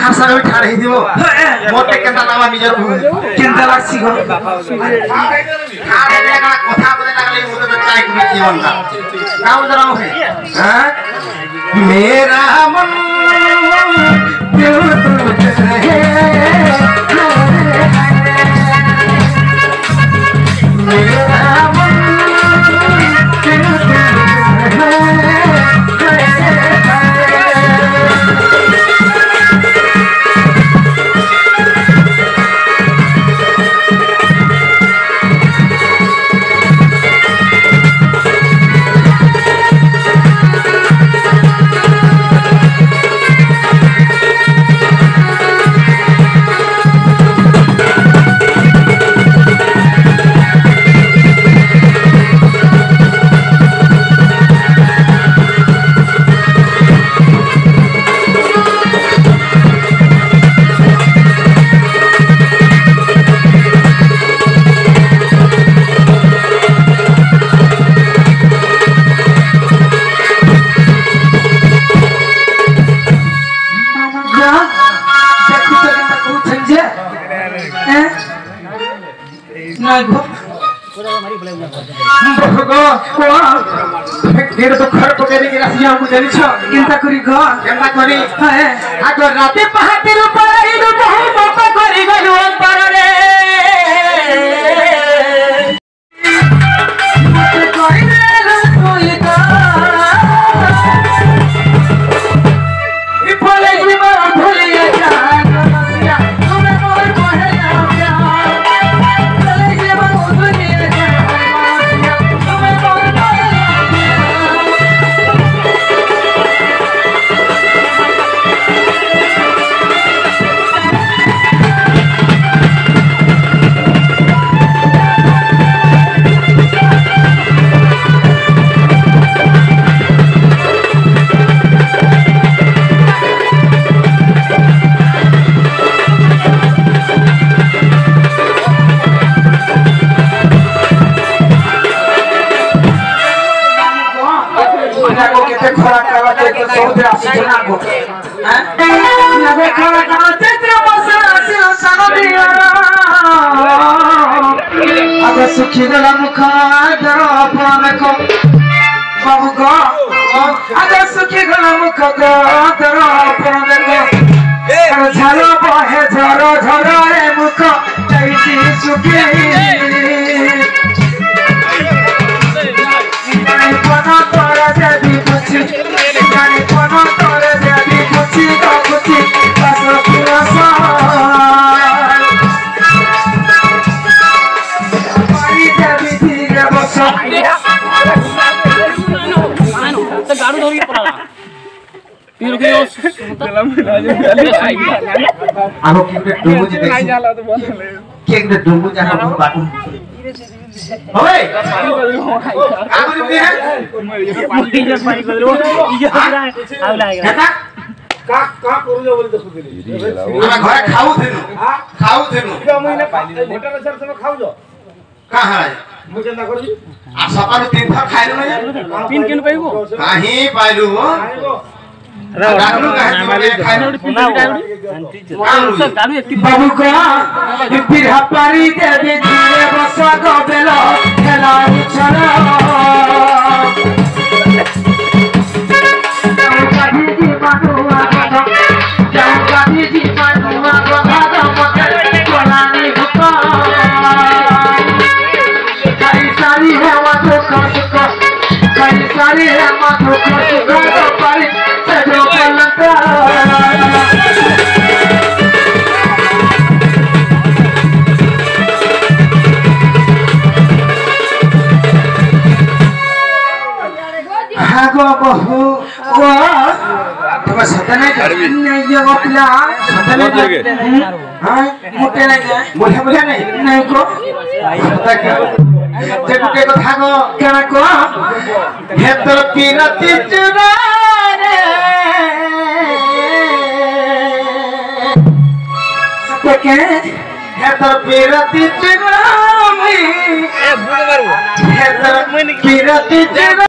खासा रे ठाड़ ही दियो मोटे केंता नामा निजर केंता लागसी गो खाड़े का কথা বলে লাগলে মুতে তো চাই कुछ जीवन का गाओ जरा है हां मेरा मन क्यों तुझसे है मेरा मन क्यों तुझसे गेट तो घर पकड़े के रसिया मुझे नहीं छो केंता करी हां आगो राते पहाते रो पराई रो बहु बापा करी गयो अंतर रे मत कोई रे कोई का इफले जीवा भूलिया जा रसिया तुम्हें मोर बहे ना प्यार चले जीवा दुनिया जा तुम्हें मोर बहे सुखी गला मुखा दरो अपने को बाबू को अगर सुखी गला मुखा दरो अपने को झालो बहे झरो झरो रे मुख कैसी सुखी नहीं पना तोरा देवी कुछ नहीं पना तोरा देवी कुछ का कुछ बस पूरा सा गाड़ू धोरी पड़ा तीर के आहो केकरे डुमु जे देखि केकरे डुमु जहां बहुत बाटू ओए आगु दिए है पानी कर दो ये आव लागेगा का करू जो बोल देखु गेली हमरा घरे खाऊ थेनु महीना होटल सर सब खाऊ जो कहां है मुझे ना करू आ सकाळ 3 थर खाइलो ना 3 किन पाइबो काहे पाइलु राखलु काहे खाइलो बाबू को फिर हपारी देवी धीरे बसा गबेलो खेला छरा जाऊंगी जी मनुआ बहादो मगर कोलानी भुका सारी है माथो का कई सारी है माथो का तो पारी सजो पलटा हागो बहु वो तुम्हें सतने नहीं ये अपना सतने हां मोटे नहीं बोले नहीं को सता क्या जे गुटे कथा को केना को हेतर पीरती चुरा रे सते हेतर पीरती चुरा मी ए बुढ़ मारू हेतर पीरती चुरा